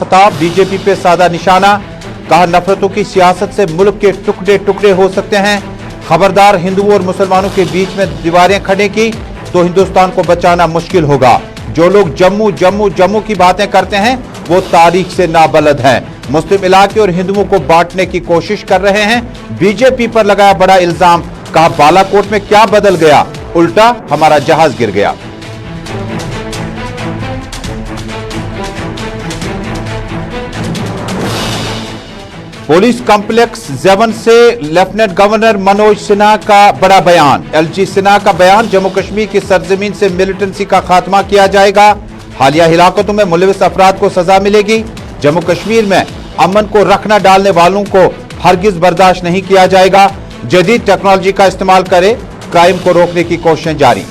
खिताब बीजेपी पे साधा निशाना, कहा नफरतों की सियासत से मुल्क के टुकड़े टुकड़े हो सकते हैं। खबरदार, हिंदुओं और मुसलमानों के बीच में दीवारें खड़ी की तो हिंदुस्तान को बचाना मुश्किल होगा। जो लोग जम्मू जम्मू जम्मू की बातें करते हैं वो तारीख से नाबलद हैं। मुस्लिम इलाके और हिंदुओं को बांटने की कोशिश कर रहे हैं। बीजेपी पर लगाया बड़ा इल्जाम, कहा बालाकोट में क्या बदल गया, उल्टा हमारा जहाज गिर गया। पुलिस कॉम्प्लेक्स जेवन से लेफ्टिनेंट गवर्नर मनोज सिन्हा का बड़ा बयान। एलजी सिन्हा का बयान, जम्मू कश्मीर की सरजमीन से मिलिटेंसी का खात्मा किया जाएगा। हालिया हिलाकतों में मुलविस अफराद को सजा मिलेगी। जम्मू कश्मीर में अमन को रखना डालने वालों को हरगिज बर्दाश्त नहीं किया जाएगा। जदीद टेक्नोलॉजी का इस्तेमाल करे, क्राइम को रोकने की कोशिशें जारी।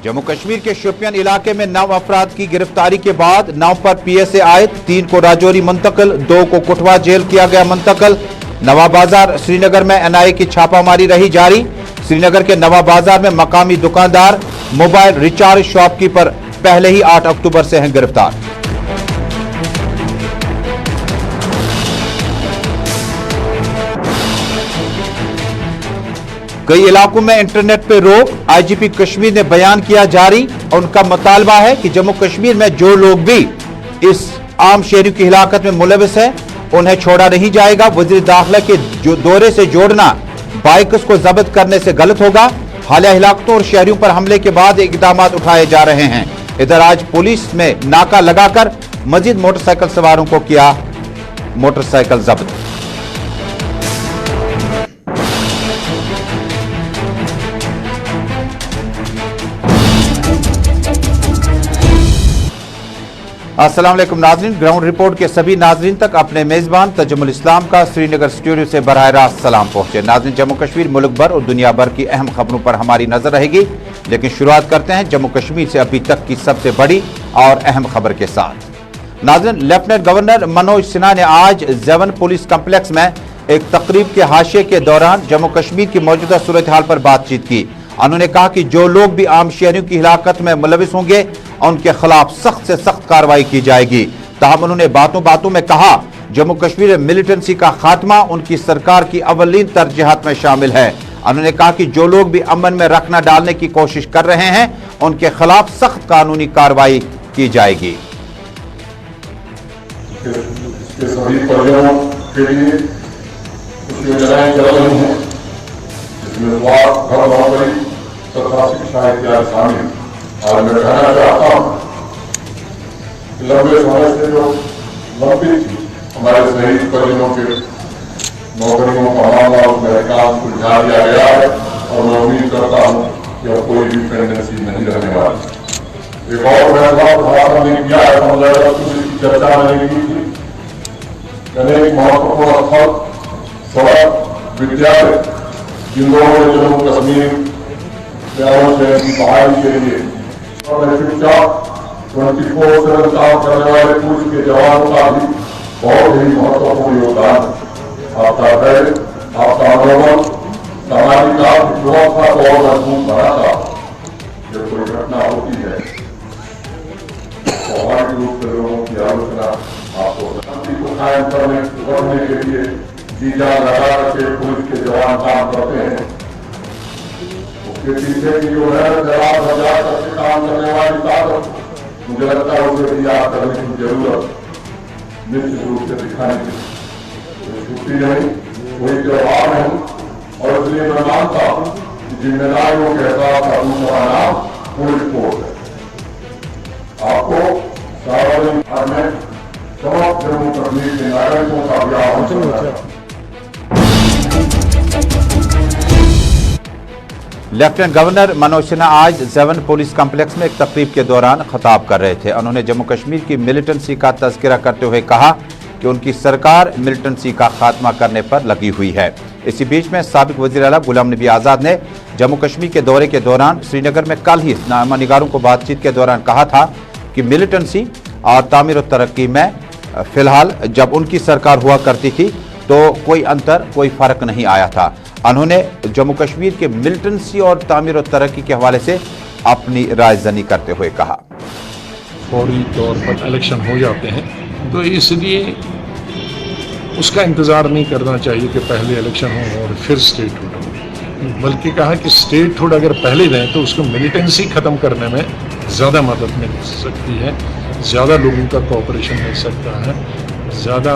जम्मू कश्मीर के शोपियान इलाके में 9 अफराद की गिरफ्तारी के बाद 9 पर पीएसए आए, 3 को राजौरी मुंतकिल, 2 को कुटवा जेल किया गया मुंतकिल। नवा बाजार श्रीनगर में एनआईए की छापामारी रही जारी। श्रीनगर के नवा बाजार में मकामी दुकानदार, मोबाइल रिचार्ज शॉपकीपर पहले ही 8 अक्टूबर से हैं गिरफ्तार। कई इलाकों में इंटरनेट पे रोक, आईजीपी कश्मीर ने बयान किया जारी। उनका मुतालबा है कि जम्मू कश्मीर में जो लोग भी इस आम शहरियों की हिलाकत में मुलविस है उन्हें छोड़ा नहीं जाएगा। वजीर दाखिला के दौरे से जोड़ना बाइकर्स को जब्त करने से गलत होगा। हालिया हिलाकतों और शहरियों पर हमले के बाद इकदाम उठाए जा रहे हैं। इधर आज पुलिस में नाका लगाकर मजीद मोटरसाइकिल सवारों को किया मोटरसाइकिल जब्त। अस्सलाम वालेकुम नाज़रीन, ग्राउंड रिपोर्ट के सभी नाज़रीन तक अपने मेज़बान तजुमुल इस्लाम का श्रीनगर स्टूडियो से बराह रास्त सलाम पहुंचे। नाज़रीन, जम्मू कश्मीर मुल्क भर और दुनिया भर की अहम खबरों पर हमारी नजर रहेगी, लेकिन शुरुआत करते हैं जम्मू कश्मीर से अभी तक की सबसे बड़ी और अहम खबर के साथ। नाज़रीन, लेफ्टिनेंट गवर्नर मनोज सिन्हा ने आज जेवन पुलिस कॉम्प्लेक्स में एक तकरीब के हाशिए के दौरान जम्मू कश्मीर की मौजूदा सूरत हाल पर बातचीत की। उन्होंने कहा कि जो लोग भी आम शहरियों की हिलाकत में मुलविस होंगे उनके खिलाफ सख्त से सख्त कार्रवाई की जाएगी। ताहम उन्होंने बातों बातों में कहा जम्मू कश्मीर में मिलिटेंसी का खात्मा उनकी सरकार की अव्वलीन तरजीहात में शामिल है। उन्होंने कहा कि जो लोग भी अमन में रखना डालने की कोशिश कर रहे हैं उनके खिलाफ सख्त कानूनी कार्रवाई की जाएगी। सभी परिवारों के लिए कुछ योजनाएं चल रही हैं, जिसमें स्वास्थ्य, घर, नौकरी तथा शिक्षा इत्यादि शामिल। और मैं कहना चाहता हूँ कि लंबे समय से जो लंबित थी हमारे शहीद परिजनों के नौकरियों का मामला, उसमें काम सुलझा दिया गया है और मैं उम्मीद करता हूँ कि अब कोई भी पेंडेंसी नहीं रहने वाली। एक और फैसला प्रशासन ने किया है, की चर्चा नहीं की थी। अनेक महत्वपूर्ण स्थल, सड़क, विद्यालय, जिन लोगों ने जम्मू कश्मीर की बहाली के लिए चुपचाप 24/7 काम करने वाले पुलिस के जवानों का भी बहुत ही महत्वपूर्ण योगदान है। आपका धैर्य, आपका मनोबल सामाजिक आर्थिक व्यवस्था को और मजबूत बनाता। जब कोई घटना होती है स्वाभाविक रूप से लोगों की आलोचना आपको शांति को कायम करने के लिए जी जान लगा करके पुलिस के जवान काम करते हैं। उसके पीछे की जो है जवाब हजार करके काम करने वाली ताकत, मुझे लगता है उसे भी याद करने की जरूरत निश्चित रूप से दिखाने की कोई छुट्टी नहीं, कोई त्योहार नहीं। और इसलिए मैं मानता हूँ कि जिम्मेदारियों के हिसाब का दूसरा नाम पुलिस फोर्स है। आपको सार्वजनिक में समस्त जम्मू कश्मीर के नागरिकों का भी आह्वान करना है। लेफ्टिनेंट गवर्नर मनोज सिन्हा आज जेवन पुलिस कॉम्प्लेक्स में एक तकरीब के दौरान खिताब कर रहे थे। उन्होंने जम्मू कश्मीर की मिलिटेंसी का तज़किरा करते हुए कहा कि उनकी सरकार मिलिटेंसी का खात्मा करने पर लगी हुई है। इसी बीच में साबिक वज़ीर आला गुलाम नबी आज़ाद ने जम्मू कश्मीर के दौरे के दौरान श्रीनगर में कल ही नामानिगारों को बातचीत के दौरान कहा था कि मिलिटेंसी और तामीर और तरक्की में फिलहाल जब उनकी सरकार हुआ करती थी तो कोई अंतर, कोई फर्क नहीं आया था। उन्होंने जम्मू कश्मीर के मिलिटेंसी और तामीर और तरक्की के हवाले से अपनी रायजनी करते हुए कहा। फौरी तौर पर इलेक्शन हो जाते हैं, तो इसलिए उसका इंतज़ार नहीं करना चाहिए कि पहले इलेक्शन हो और फिर स्टेटहुड हो, बल्कि कहा कि स्टेटहुड अगर पहले दें तो उसको मिलिटेंसी ख़त्म करने में ज़्यादा मदद मिल सकती है, ज़्यादा लोगों का कोऑपरेशन मिल सकता है, ज़्यादा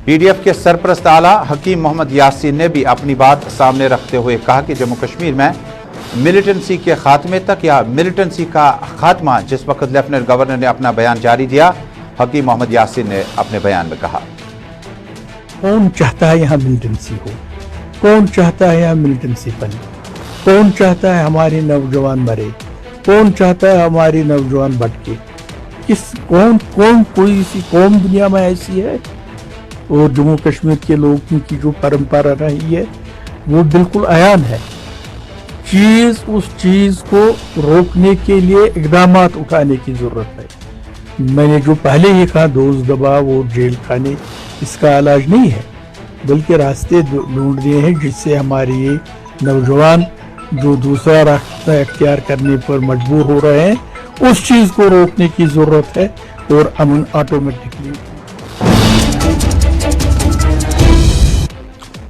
पीडीएफ के सरपरस्त आला हकीम मोहम्मद यासीन ने भी अपनी बात सामने रखते हुए कहा कि जम्मू कश्मीर में मिलिटेंसी के खात्मे तक या मिलिटेंसी का खात्मा, जिस वक्त लेफ्टिनेंट गवर्नर ने अपना बयान जारी दिया, हकीम मोहम्मद यासीन ने अपने बयान में कहा, कौन चाहता है यहाँ मिलिटेंसी हो, कौन चाहता है यहाँ मिलिटेंसी बने, कौन चाहता है हमारे नौजवान मरे, कौन चाहता है हमारी नौजवान भटके, कोई सी कौम दुनिया में ऐसी है। और जम्मू कश्मीर के लोगों की जो परंपरा रही है वो बिल्कुल अयान है। उस चीज को रोकने के लिए इकदाम उठाने की जरूरत है। मैंने जो पहले ही कहा, दोस्त दबाव और जेल खाने इसका इलाज नहीं है, बल्कि रास्ते ढूंढने हैं जिससे हमारे ये नौजवान जो दूसरा रास्ता इख्तियार करने पर मजबूर हो रहे हैं, उस चीज को रोकने की जरूरत है और अमन ऑटोमेटिकली।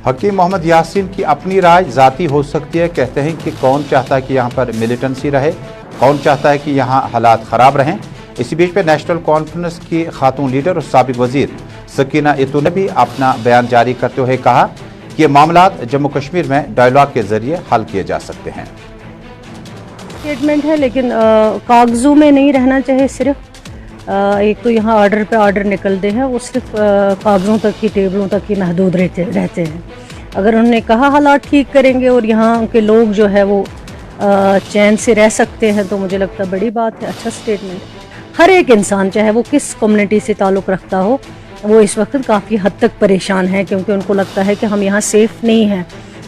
हकीम मोहम्मद यासीन की अपनी राय ज़ाती हो सकती है। कहते हैं कि कौन चाहता है कि यहाँ पर मिलिटेंसी रहे, कौन चाहता है कि यहाँ हालात ख़राब रहें। इसी बीच में नेशनल कॉन्फ्रेंस की खातून लीडर और साबिक वजीर सकीना इतू ने भी अपना बयान जारी करते हुए कहा कि ये मामलात जम्मू कश्मीर में डायलॉग के जरिए हल किए जा सकते हैं। स्टेटमेंट है, लेकिन कागजों में नहीं रहना चाहिए। सिर्फ एक तो यहाँ ऑर्डर पे ऑर्डर निकलते हैं, वो सिर्फ कागज़ों तक की, टेबलों तक ही महदूद रहते हैं। अगर उन्होंने कहा हालात ठीक करेंगे और यहाँ के लोग जो है वो चैन से रह सकते हैं, तो मुझे लगता है बड़ी बात है, अच्छा स्टेटमेंट। हर एक इंसान, चाहे वो किस कम्युनिटी से ताल्लुक़ रखता हो, वो इस वक्त काफ़ी हद तक परेशान है, क्योंकि उनको लगता है कि हम यहाँ सेफ़ नहीं हैं।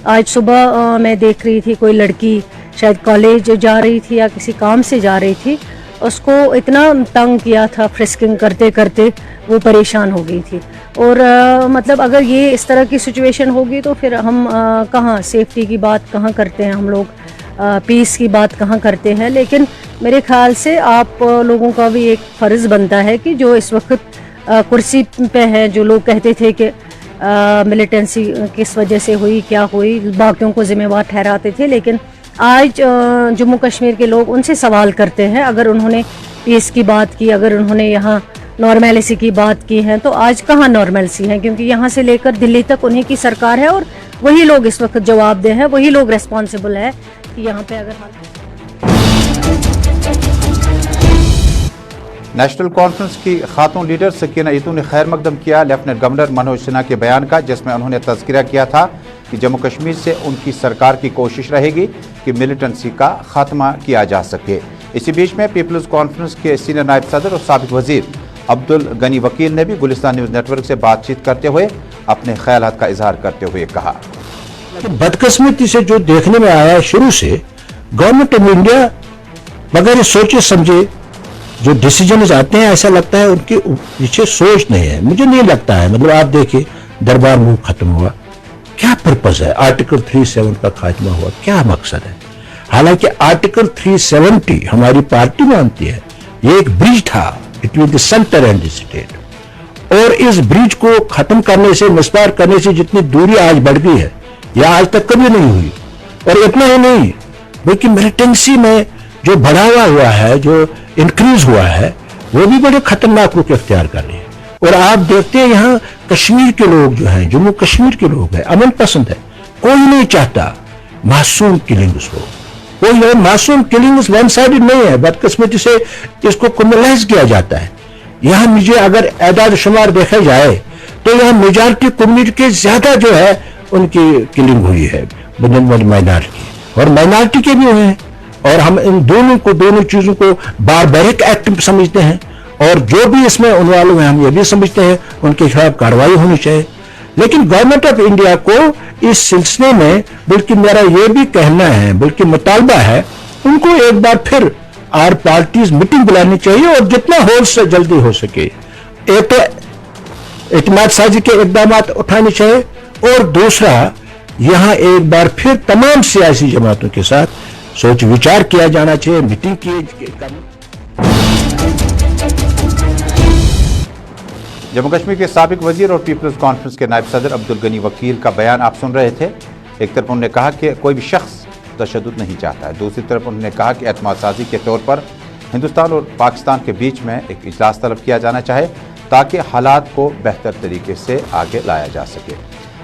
आज सुबह मैं देख रही थी, कोई लड़की शायद कॉलेज जा रही थी या किसी काम से जा रही थी, उसको इतना तंग किया था, फ्रिस्किंग करते करते वो परेशान हो गई थी। और मतलब अगर ये इस तरह की सिचुएशन होगी तो फिर हम कहाँ सेफ्टी की बात कहाँ करते हैं, हम लोग पीस की बात कहाँ करते हैं। लेकिन मेरे ख्याल से आप लोगों का भी एक फ़र्ज़ बनता है कि जो इस वक्त कुर्सी पे हैं, जो लोग कहते थे कि मिलिटेंसी किस वजह से हुई, क्या हुई, बाकियों को ज़िम्मेवार ठहराते थे, लेकिन आज जम्मू कश्मीर के लोग उनसे सवाल करते हैं। अगर उन्होंने पीस की बात की, अगर उन्होंने यहाँ नॉर्मेलिसी की बात की है, तो आज कहाँ नॉर्मेलिसी है, क्योंकि यहाँ से लेकर दिल्ली तक उन्हीं की सरकार है और वही लोग इस वक्त जवाबदेह हैं, वही लोग रेस्पॉन्सिबल है कि यहाँ पे अगर नेशनल कॉन्फ्रेंस की खातून लीडर सकीना इतू ने खैर मकदम किया लेफ्टिनेंट गवर्नर मनोज सिन्हा के बयान का, जिसमें उन्होंने तज़किरा किया था कि जम्मू कश्मीर से उनकी सरकार की कोशिश रहेगी कि मिलिटेंसी का खात्मा किया जा सके। इसी बीच में पीपल्स कॉन्फ्रेंस के सीनियर नायब सदर और साबिक वजीर अब्दुल गनी वकील ने भी गुलिस्तान न्यूज़ नेटवर्क से बातचीत करते हुए अपने ख्यालात का इजहार करते हुए कहा, बदकिस्मती से जो देखने में आया है, शुरू से गवर्नमेंट ऑफ इंडिया बगैर सोचे समझे जो डिसीजन आते हैं, ऐसा लगता है उनके पीछे सोच नहीं है। मुझे नहीं लगता है। मतलब आप देखिए, दरबार मुंह खत्म हुआ, क्या पर्पस है? आर्टिकल 370 का खात्मा हुआ, क्या मकसद है? हालांकि आर्टिकल 370 हमारी पार्टी मानती है ये एक ब्रिज था between the centre and the state, और इस ब्रिज को खत्म करने से, मिसपार करने से जितनी दूरी आज बढ़ गई है, यह आज तक कभी नहीं हुई। और इतना ही नहीं, बल्कि मिलिटेंसी में जो बढ़ावा हुआ है, जो इंक्रीज हुआ है, वो भी बड़े खतरनाक रुख इख्तियार कर रहे हैं। और आप देखते हैं यहाँ कश्मीर के लोग जो हैं, जम्मू कश्मीर के लोग हैं, अमन पसंद है। कोई नहीं चाहता मासूम किलिंग्स हो, कोई मासूम किलिंग्स वन साइडेड नहीं है, बदकिस्मती से इसको कम्युनलाइज किया जाता है। यहाँ मुझे अगर एदाद शुमार देखा जाए तो यहाँ मेजॉरिटी कम्युनिटी के ज्यादा जो है उनकी किलिंग हुई है, माइनॉरिटी और माइनॉरिटी के भी हुए हैं। और हम इन दोनों चीजों को बारबैरिक एक्ट समझते हैं, और जो भी इसमें इन्वॉल्व हैं हम ये भी समझते हैं उनके खिलाफ कार्रवाई होनी चाहिए। लेकिन गवर्नमेंट ऑफ इंडिया को इस सिलसिले में, बल्कि मेरा ये भी कहना है, बल्कि मुतालबा है, उनको एक बार फिर आर पार्टीज मीटिंग बुलानी चाहिए और जितना हो से जल्दी हो सके। एक तो इत्मीनान साजी के इकदाम उठाने चाहिए, और दूसरा यहाँ एक बार फिर तमाम सियासी जमातों के साथ सोच विचार किया जाना चाहिए, मीटिंग की। जम्मू कश्मीर के साबिक वजीर और पीपल्स कॉन्फ्रेंस के नायब सदर अब्दुल गनी वकील का बयान आप सुन रहे थे। एक तरफ उन्होंने कहा कि कोई भी शख्स तशद्दुद नहीं चाहता है, दूसरी तरफ उन्होंने कहा कि एतमाद साजी के तौर पर हिंदुस्तान और पाकिस्तान के बीच में एक इजलास तलब किया जाना चाहे ताकि हालात को बेहतर तरीके से आगे लाया जा सके।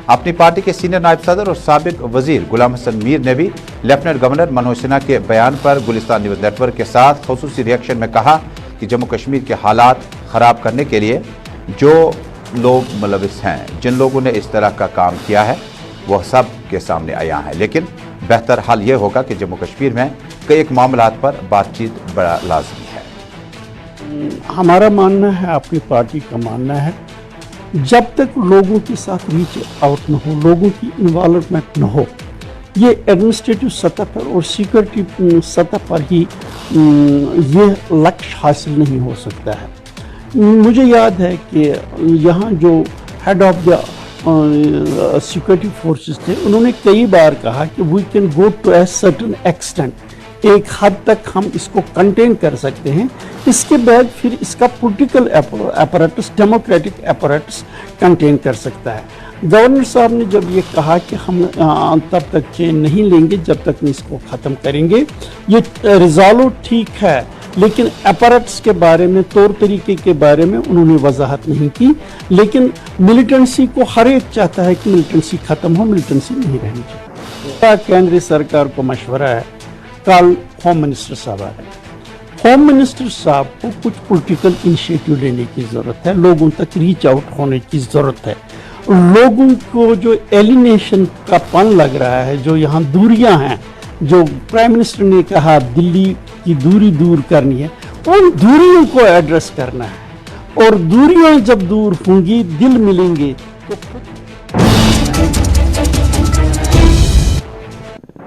अपनी पार्टी के सीनियर नायब सदर और साबिक वजीर गुलाम हसन मीर ने भी लेफ्टिनेंट गवर्नर मनोज सिन्हा के बयान पर गुलिस्तान न्यूज़ नेटवर्क के साथ खसूसी रिएक्शन में कहा कि जम्मू कश्मीर के हालात ख़राब करने के लिए जो लोग मुलविस हैं, जिन लोगों ने इस तरह का काम किया है, वह सब के सामने आया है, लेकिन बेहतर हाल ये होगा कि जम्मू कश्मीर में कई एक मामलात पर बातचीत बड़ा लाजमी है। हमारा मानना है, अपनी पार्टी का मानना है, जब तक लोगों के साथ रीच आउट न हो, लोगों की इन्वॉल्वमेंट न हो, ये एडमिनिस्ट्रेटिव सतह पर और सिक्योरिटी सतह पर ही ये लक्ष्य हासिल नहीं हो सकता है। मुझे याद है कि यहाँ जो head of the security forces थे, उन्होंने कई बार कहा कि we can go to a certain extent, एक हद तक हम इसको कंटेन कर सकते हैं, इसके बाद फिर इसका political apparatus, democratic apparatus contain कर सकता है। गवर्नर साहब ने जब ये कहा कि हम तब तक चेंज नहीं लेंगे जब तक नहीं इसको ख़त्म करेंगे, ये रिजॉल्व ठीक है, लेकिन अपैरेटस के बारे में, तौर तरीके के बारे में उन्होंने वजाहत नहीं की। लेकिन मिलिटेंसी को हर एक चाहता है कि मिलिटेंसी ख़त्म हो, मिलिटेंसी नहीं रहनी चाहिए। केंद्रीय सरकार को मशवरा है, कल होम मिनिस्टर साहब आ रहे हैं, होम मिनिस्टर साहब को कुछ पॉलिटिकल इनिशिएटिव लेने की ज़रूरत है, लोगों तक रीच आउट होने की ज़रूरत है। लोगों को जो एलिनेशन का पन लग रहा है, जो यहाँ दूरियां हैं, जो प्राइम मिनिस्टर ने कहा दिल्ली की दूरी दूर करनी है, उन दूरियों को एड्रेस करना है, और दूरियां जब दूर होंगी, दिल मिलेंगे तो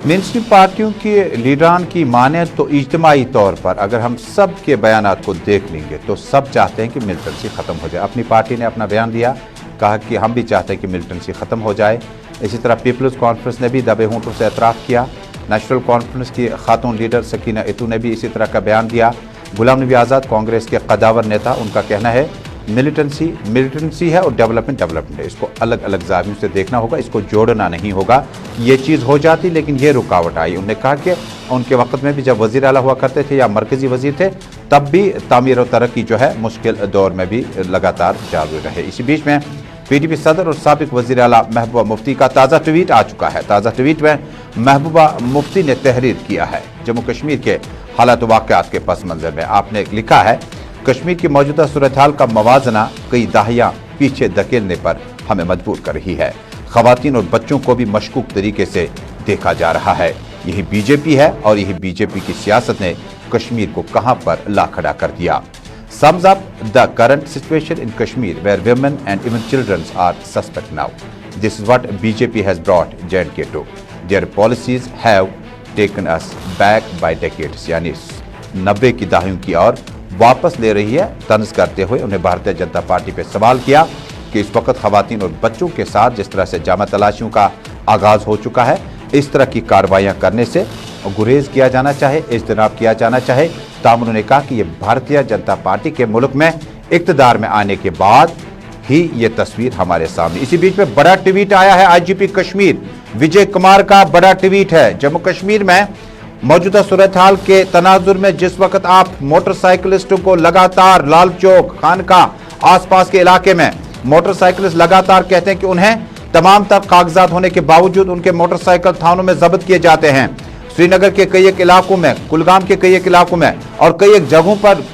मेनस्ट्रीम पार्टियों के लीडरान की माने तो इज्तिमाई तौर पर अगर हम सब के बयानात को देख लेंगे तो सब चाहते हैं कि मिलिटेंसी ख़त्म हो जाए। अपनी पार्टी ने अपना बयान दिया, कहा कि हम भी चाहते हैं कि मिलिटेंसी ख़त्म हो जाए। इसी तरह पीपल्स कॉन्फ्रेंस ने भी दबे होंठों से एतराफ़ किया। नेशनल कॉन्फ्रेंस की खातून लीडर सकीना इतू ने भी इसी तरह का बयान दिया। गुलाम नबी आज़ाद कांग्रेस के कदावर नेता, उनका कहना है मिलिटेंसी है और डेवलपमेंट है, इसको अलग अलग जावियों से देखना होगा, इसको जोड़ना नहीं होगा। ये चीज़ हो जाती लेकिन ये रुकावट आई। उन्होंने कहा कि उनके वक्त में भी जब वज़ीर आला हुआ करते थे या मरकज़ी वज़ीर थे, तब भी तामीर और तरक्की जो है मुश्किल दौर में भी लगातार जारी रहे। इसी बीच में PDP सदर और साबिक वज़ीर आला महबूबा मुफ्ती का ताज़ा ट्वीट आ चुका है। ताज़ा ट्वीट में महबूबा मुफ्ती ने तहरीर किया है जम्मू कश्मीर के हालात वाक़यात के पस मंज़र में। आपने लिखा है, कश्मीर की मौजूदा सूरत हाल का मवाजना कई दहाइयाँ पीछे धकेलने पर हमें मजबूर कर रही है। ख़वातीन और बच्चों को भी मशकूक तरीके से देखा जा रहा है। यही बीजेपी है और यही बीजेपी की सियासत ने कश्मीर को कहां पर ला खड़ा कर दिया। Sums up the current situation in Kashmir where women and even children are suspect now. This is what BJP has brought J&K to. Their policies have taken us back by decades. यानी 90 की दहाइयों की ओर वापस ले रही है। तंज करते हुए उन्हें भारतीय जनता पार्टी पे सवाल किया कि इस वक्त खवातीन और बच्चों के साथ जिस तरह से जामा तलाशियों का आगाज हो चुका है, इस तरह की कार्रवाइयां करने से गुरेज किया जाना चाहे, इज्तनाब किया जाना चाहे। ताहम उन्होंने कहा कि ये भारतीय जनता पार्टी के मुल्क में इक़्तिदार में आने के बाद ही ये तस्वीर हमारे सामने। इसी बीच में बड़ा ट्वीट आया है IGP कश्मीर विजय कुमार का। बड़ा ट्वीट है, जम्मू कश्मीर में मौजूदा सूरत हाल के तनाजुर में जिस वक्त आप मोटरसाइकिलिस्टों को लगातार लाल चौक, खानका आसपास के इलाके में मोटरसाइकिलिस्ट लगातार कहते हैं कि उन्हें तमाम तर कागजात होने के बावजूद उनके मोटरसाइकिल थानों में जब्त किए जाते हैं। श्रीनगर के कई एक इलाकों में, कुलगाम के कई एक इलाकों में और कई एक जगहों पर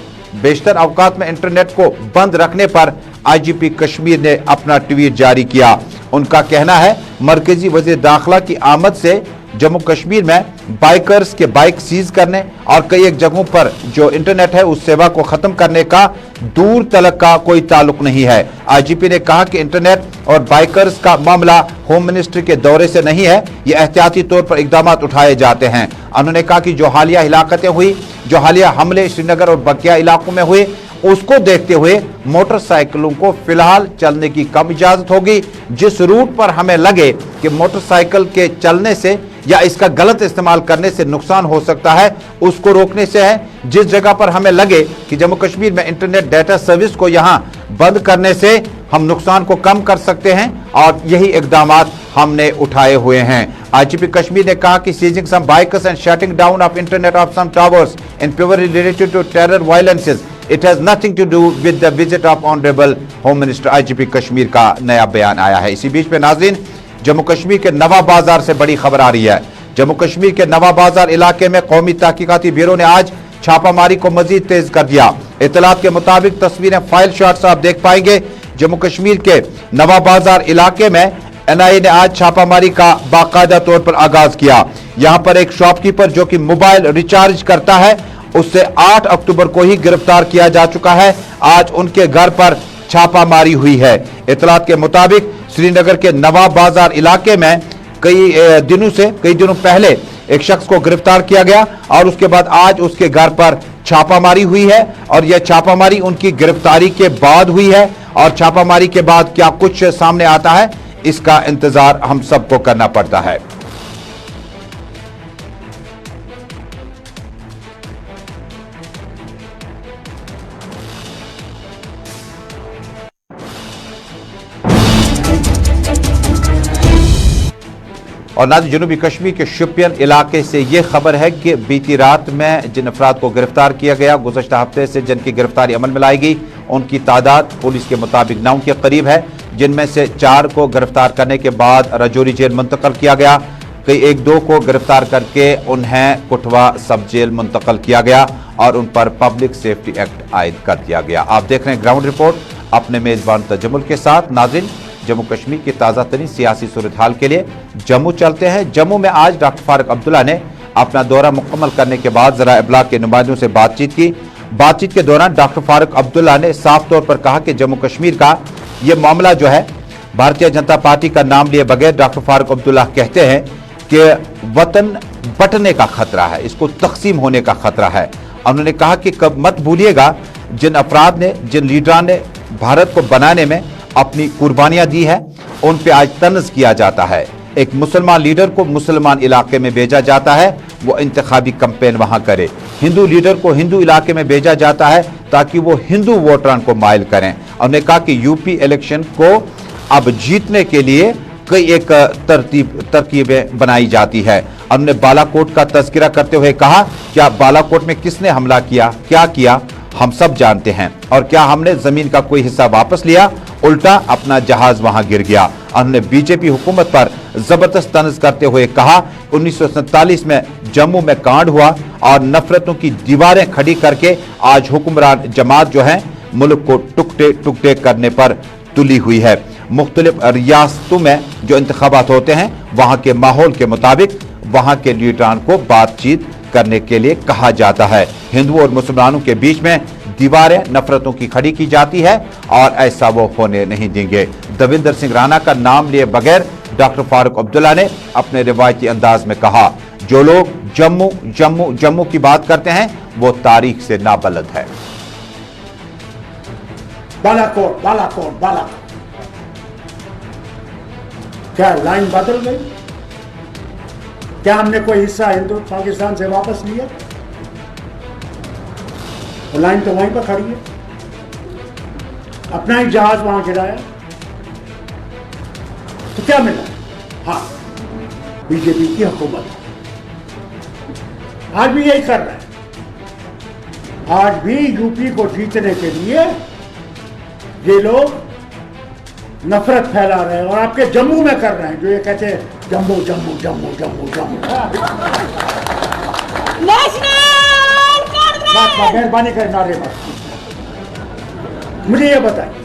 बेशतर अवकात में इंटरनेट को बंद रखने पर IGP कश्मीर ने अपना ट्वीट जारी किया। उनका कहना है, मरकजी वजीर दाखिला की आमद से जम्मू कश्मीर में बाइकर्स के बाइक सीज करने और कई एक जगहों पर जो इंटरनेट है उस सेवा को खत्म करने का दूर तलक का कोई ताल्लुक नहीं है। IGP ने कहा कि इंटरनेट और बाइकर्स का मामला होम मिनिस्ट्री के दौरे से नहीं है, ये एहतियाती तौर पर इकदाम उठाए जाते हैं। उन्होंने कहा कि जो हालिया हिलाकतें हुई, जो हालिया हमले श्रीनगर और बकिया इलाकों में हुए, उसको देखते हुए मोटरसाइकिलों को फिलहाल चलने की कम इजाजत होगी। जिस रूट पर हमें लगे कि मोटरसाइकिल के चलने से या इसका गलत इस्तेमाल करने से नुकसान हो सकता है, उसको रोकने से है। जिस जगह पर हमें लगे कि जम्मू कश्मीर में इंटरनेट डेटा सर्विस को यहां बंद करने से हम नुकसान को कम कर सकते हैं, और यही इकदामात हमने उठाए हुए हैं। आईजीपी कश्मीर ने कहा कि seizing some bikers and shutting down of internet of some towers in purely related to terror violences, it has nothing to do with the visit of honourable home minister. IGP Kashmir का नया बयान आया है। इसी बीच में नाज़रीन, जम्मू कश्मीर के नवा बाजार से बड़ी खबर आ रही है। जम्मू कश्मीर के नवा बाजार इलाके में कौमी तहकीकाती ब्यूरो ने आज छापामारी को मजीद तेज कर दिया। इतलात के मुताबिक तस्वीरें फाइल शॉट्स आप देख पाएंगे। जम्मू कश्मीर के नवा बाजार इलाके में एनआईए ने आज छापामारी का बाकायदा तौर पर आगाज किया। यहां पर एक शॉपकीपर जो कि मोबाइल रिचार्ज करता है, उससे 8 अक्टूबर को ही गिरफ्तार किया जा चुका है। आज उनके घर पर छापामारी हुई है। इतलात के मुताबिक श्रीनगर के नवाब बाजार इलाके में कई दिनों पहले एक शख्स को गिरफ्तार किया गया और उसके बाद आज उसके घर पर छापामारी हुई है, और यह छापामारी उनकी गिरफ्तारी के बाद हुई है। और छापामारी के बाद क्या कुछ सामने आता है, इसका इंतजार हम सबको करना पड़ता है। और नाज़रीन, जनूबी कश्मीर के शोपियान इलाके से यह खबर है कि बीती रात में जिन अफराद को गिरफ्तार किया गया, गुज़श्ता हफ्ते से जिनकी गिरफ्तारी अमल में लाई गई, उनकी तादाद पुलिस के मुताबिक 9 के करीब है, जिनमें से 4 को गिरफ्तार करने के बाद राजौरी जेल मुंतकिल किया गया। कई 1-2 को गिरफ्तार करके उन्हें कुठवा सब जेल मुंतकिल किया गया और उन पर पब्लिक सेफ्टी एक्ट आयद कर दिया गया। आप देख रहे हैं ग्राउंड रिपोर्ट अपने मेजबान तजम्मुल के साथ। नाज़रीन, जम्मू कश्मीर की ताज़ा तरीन सियासी सूरत हाल के लिए जम्मू चलते हैं। जम्मू में आज डॉक्टर फारूक अब्दुल्ला ने अपना दौरा मुकम्मल करने के बाद ज़राए इब्लाग के नुमाइंदों से बातचीत की। बातचीत के दौरान डॉक्टर फारूक अब्दुल्ला ने साफ तौर पर कहा कि जम्मू कश्मीर का ये मामला जो है, भारतीय जनता पार्टी का नाम लिए बगैर डॉक्टर फारूक अब्दुल्ला कहते हैं कि वतन बंटने का खतरा है, इसको तकसीम होने का खतरा है। उन्होंने कहा कि कब मत भूलिएगा, जिन अफराद ने, जिन लीडरान ने भारत को बनाने में अपनी कुर्बानियां दी है, उन पे आज तनज़ किया जाता है। एक मुसलमान लीडर को मुसलमान इलाके में भेजा जाता है, वो इंतखाबी कैंपेन वहां करे। हिंदू लीडर को हिंदू इलाके में भेजा जाता है ताकि वो हिंदू वोटरान को माइल करें। उन्होंने कहा कि यूपी इलेक्शन को अब जीतने के लिए कई एक तरकीबें बनाई जाती है। उन्होंने बालाकोट का तज़किरा करते हुए कहा, क्या बालाकोट में किसने हमला किया, क्या किया, हम सब जानते हैं। और क्या हमने जमीन का कोई हिस्सा वापस लिया, उल्टा अपना जहाज वहां गिर गया। उन्होंने बीजेपी हुकूमत पर जबरदस्त तंज करते हुए कहा, 1947 में जम्मू में कांड हुआ और नफरतों की दीवारें खड़ी करके आज हुक्मरान जमात जो है मुल्क को टुकड़े टुकड़े करने पर तुली हुई है। मुख्तलिफ रियासतों में जो इंतखाबात होते हैं, वहां के माहौल के मुताबिक वहां के लीडरान को बातचीत करने के लिए कहा जाता है। हिंदुओं और मुसलमानों के बीच में दीवारें नफरतों की खड़ी की जाती है और ऐसा वो होने नहीं देंगे। दविंदर सिंह राणा का नाम लिए बगैर डॉक्टर फारूक अब्दुल्ला ने अपने रिवायती अंदाज में कहा, जो लोग जम्मू जम्मू जम्मू की बात करते हैं वो तारीख से नाबलद है। बालाकोट बालाकोट बालाकोट, क्या लाइन बदल गई? क्या हमने कोई हिस्सा हिंदू पाकिस्तान से वापस लिया? वो लाइन तो वहीं पर खड़ी है, अपना ही जहाज वहां गिराया, तो क्या मिला? हाँ, बीजेपी की हुकूमत आज भी यही कर रहा है। आज भी यूपी को जीतने के लिए ये लोग नफरत फैला रहे हैं और आपके जम्मू में कर रहे हैं, जो ये कहते हैं जम्मू जम्मू जम्मू जम्मू जम्मू। बात मेहरबानी कर नारे बात। मुझे ये बताइए,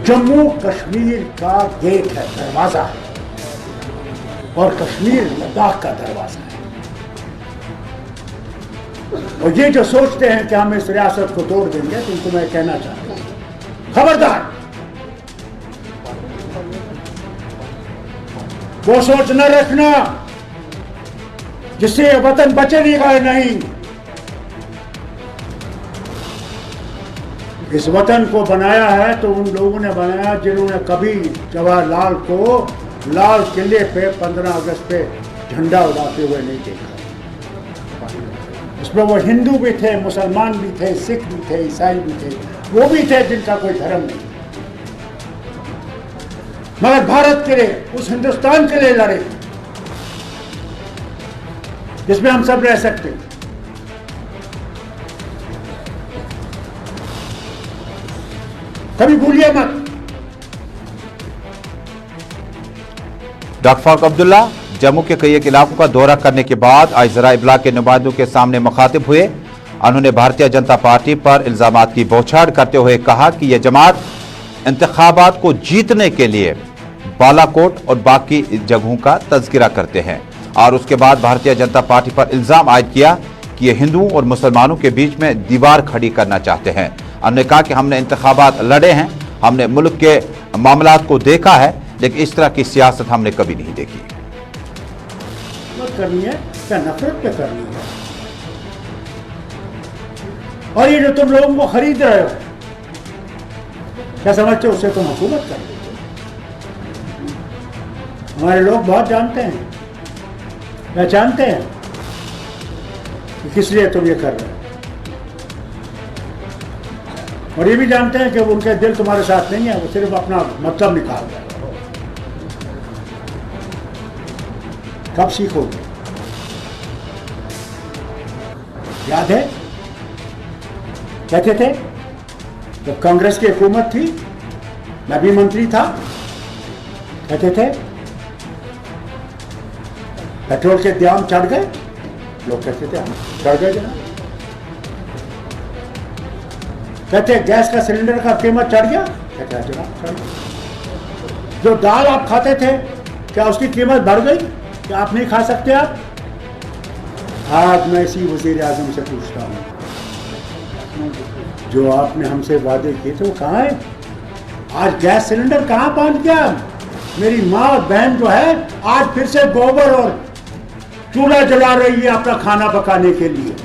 जम्मू कश्मीर का गेट है, दरवाजा है, और कश्मीर लद्दाख का दरवाजा है। और ये जो सोचते हैं कि हम इस रियासत को तोड़ देंगे, तो उनको मैं कहना चाहता हूं, खबरदार, वो सोच न रखना जिससे वतन बचेगा नहीं। इस वतन को बनाया है तो उन लोगों ने बनाया जिन्होंने कभी जवाहरलाल को लाल किले पे 15 अगस्त पे झंडा उड़ाते हुए नहीं देखा। इसमें वो हिंदू भी थे, मुसलमान भी थे, सिख भी थे, ईसाई भी थे, वो भी थे जिनका कोई धर्म नहीं, मगर भारत के लिए, उस हिंदुस्तान के लिए लड़े जिसमें हम सब रह सकते हैं। कभी भूलिए मत। डॉक्टर फारूक अब्दुल्ला जम्मू के कई एक इलाकों का दौरा करने के बाद आज ज़रा इब्लाग के नुमाइंदों के सामने मुखातिब हुए। उन्होंने भारतीय जनता पार्टी पर इल्जामात की बौछार करते हुए कहा कि यह जमात इंतखाबात को जीतने के लिए बालाकोट और बाकी जगहों का तज़किरा करते हैं, और उसके बाद भारतीय जनता पार्टी पर इल्जाम आयद किया कि ये हिंदुओं और मुसलमानों के बीच में दीवार खड़ी करना चाहते हैं। उन्होंने कहा कि हमने इंतखाबात लड़े हैं, हमने मुल्क के मामलात को देखा है, लेकिन इस तरह की सियासत हमने कभी नहीं देखी। करनी है क्या नफरत पे करनी है? और ये जो तुम लोगों को खरीद रहे हो, क्या समझते हो उससे तुम हुकूमत कर रहे हो? हमारे लोग बहुत जानते हैं, पहचानते हैं कि किस लिए तुम ये कर रहे हो, और ये भी जानते हैं कि उनके दिल तुम्हारे साथ नहीं है, वो सिर्फ अपना मतलब निकाल रहे हैं। कब सीखोगे? याद है कहते थे जब कांग्रेस की हुकूमत थी, मैं भी मंत्री था, कहते थे पेट्रोल के दाम चढ़ गए, लोग कहते थे चढ़ गए जनाब। कहते गैस का सिलेंडर का कीमत चढ़ गया, कहते जनाब चढ़ गया। जो दाल आप खाते थे क्या उसकी कीमत बढ़ गई, क्या आप नहीं खा सकते? आप आज मैं इसी वज़ीर आज़म से पूछता हूँ, जो आपने हमसे वादे किए थे वो कहाँ है? आज गैस सिलेंडर कहाँ पहुँच गया? मेरी माँ और बहन जो है आज फिर से गोबर और चूल्हा जला रही है अपना खाना पकाने के लिए,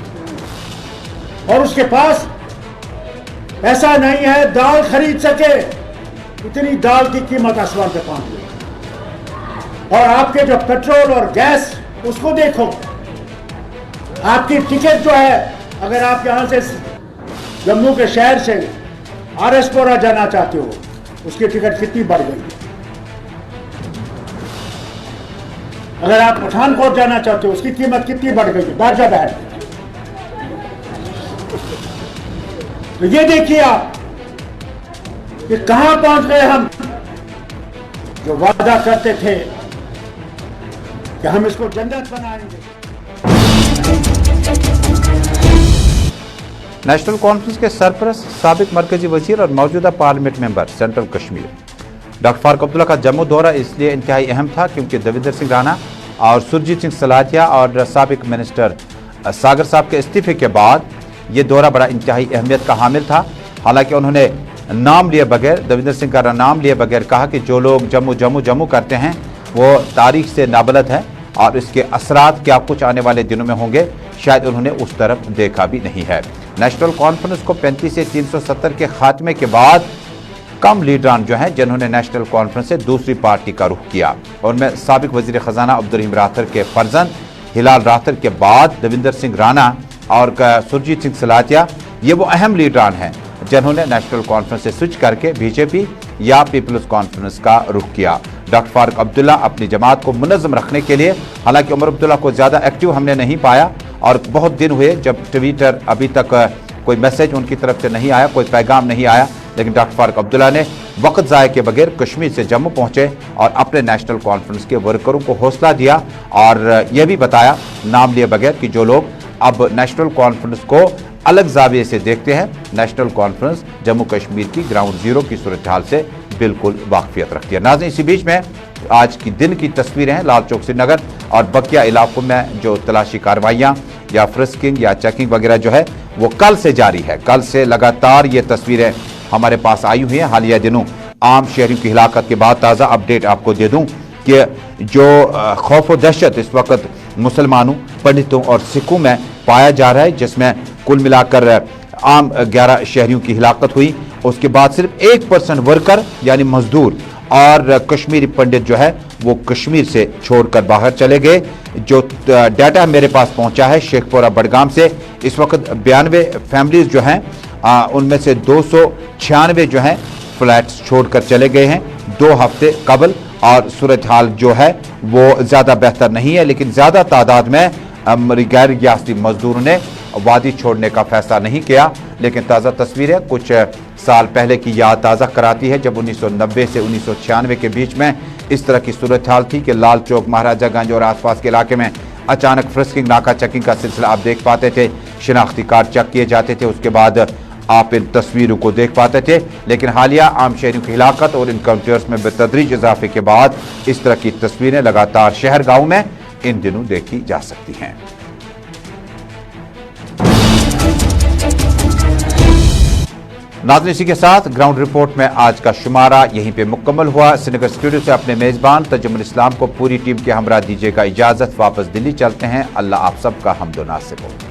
और उसके पास ऐसा नहीं है दाल खरीद सके। इतनी दाल की कीमत आसमान पे पहुंच गई। और आपके जो पेट्रोल और गैस उसको देखो, आपकी टिकट जो है, अगर आप यहां से जम्मू के शहर से आरएसपुरा जाना चाहते हो, उसकी टिकट कितनी बढ़ गई है। अगर आप पठानकोट जाना चाहते हो उसकी कीमत कितनी बढ़ गई है, दर्जा बढ़। तो ये देखिए आप कि कहां पहुंच गए हम, जो वादा करते थे कि हम इसको जन्नत बनाएंगे। नेशनल कॉन्फ्रेंस के सरपरस्त, साबिक मरकजी वजीर और मौजूदा parliament member central Kashmir doctor Farooq Abdullah का जम्मू दौरा इसलिए इंतहाई अहम था क्योंकि दविंदर सिंह राणा और सुरजीत सिंह सलाथिया और साबिक मिनिस्टर सागर साहब के इस्तीफे के बाद ये दौरा बड़ा इंतहाई अहमियत का हामिल था। हालांकि उन्होंने नाम लिए बगैर, दविंदर सिंह का नाम लिए बगैर कहा कि जो लोग जम्मू जम्मू जम्मू करते हैं वो तारीख से नाबलद है और इसके असरात क्या कुछ आने वाले दिनों में होंगे, शायद उन्होंने उस तरफ देखा भी नहीं है। नेशनल कॉन्फ्रेंस को 35 से 370 के खात्मे के बाद कम लीडरान जो हैं जिन्होंने नेशनल कॉन्फ्रेंस से दूसरी पार्टी का रुख किया, और मैं साबिक वजीर खजाना अब्दुर्रहीम राथर के फर्जंद हिलाल राथर के बाद दविंदर सिंह राणा और सुरजीत सिंह सलाथिया ये वो अहम लीडरान हैं जिन्होंने नेशनल कॉन्फ्रेंस से स्विच करके बीजेपी या पीपल्स कॉन्फ्रेंस का रुख किया। डॉक्टर फारूक अब्दुल्ला अपनी जमात को मुनज़्ज़म रखने के लिए, हालांकि उमर अब्दुल्ला को ज़्यादा एक्टिव हमने नहीं पाया और बहुत दिन हुए जब ट्विटर अभी तक कोई मैसेज उनकी तरफ से नहीं आया, कोई पैगाम नहीं आया, लेकिन डॉक्टर फारूक अब्दुल्ला ने वक्त ज़ाय के बगैर कश्मीर से जम्मू पहुंचे और अपने नेशनल कॉन्फ्रेंस के वर्करों को हौसला दिया और यह भी बताया नाम लिए बगैर कि जो लोग अब नेशनल कॉन्फ्रेंस को अलग जाविये से देखते हैं, नेशनल कॉन्फ्रेंस जम्मू कश्मीर की ग्राउंड जीरो की सूरत हाल से बिल्कुल वाकफियत रखती है। नाज़रीन, इसी बीच में आज की दिन की तस्वीरें हैं लाल चौक श्रीनगर और बकिया इलाकों में जो तलाशी कार्रवाइयाँ या फ्रिस्किंग या चेकिंग वगैरह जो है वो कल से जारी है। कल से लगातार ये तस्वीरें हमारे पास आई हुई हैं। हालिया दिनों आम शहरियों की हिलाकत के बाद ताज़ा अपडेट आपको दे दूं कि जो खौफ व दहशत इस वक्त मुसलमानों, पंडितों और सिखों में पाया जा रहा है, जिसमें कुल मिलाकर आम 11 शहरियों की हिलाकत हुई। उसके बाद सिर्फ 1% वर्कर यानी मजदूर और कश्मीरी पंडित जो है वो कश्मीर से छोड़कर बाहर चले गए। जो डाटा मेरे पास पहुंचा है शेखपुरा बडगाम से, इस वक्त 92 फैमिलीज जो हैं उनमें से 296 जो हैं फ्लैट्स छोड़कर चले गए हैं 2 हफ्ते कबल। और सूरत हाल जो है वो ज़्यादा बेहतर नहीं है, लेकिन ज़्यादा तादाद में गैर रियासती मजदूरों ने वादी छोड़ने का फैसला नहीं किया। लेकिन ताज़ा तस्वीरें कुछ साल पहले की याद ताज़ा कराती है, जब 1990 से 1996 के बीच में इस तरह की सूरत हाल थी कि लाल चौक, महाराजागंज और आसपास के इलाके में अचानक फ्रिस्किंग, नाका चेकिंग का सिलसिला आप देख पाते थे। शिनाख्ती कार्ड चेक किए जाते थे, उसके बाद आप इन तस्वीरों को देख पाते थे। लेकिन हालिया आम शहरियों की हिलाकत और इनकाउंटर्स में बेतदरीज इजाफे के बाद इस तरह की तस्वीरें लगातार शहर गाँव में इन दिनों देखी जा सकती हैं। नाज़रीन, इसी के साथ ग्राउंड रिपोर्ट में आज का शुमारा यहीं पे मुकम्मल हुआ। श्रीनगर स्टूडियो से अपने मेज़बान तजुमुल इस्लाम को पूरी टीम के हमरा दीजिएगा इजाज़त। वापस दिल्ली चलते हैं। अल्लाह आप सबका हम्दो नासिब हो।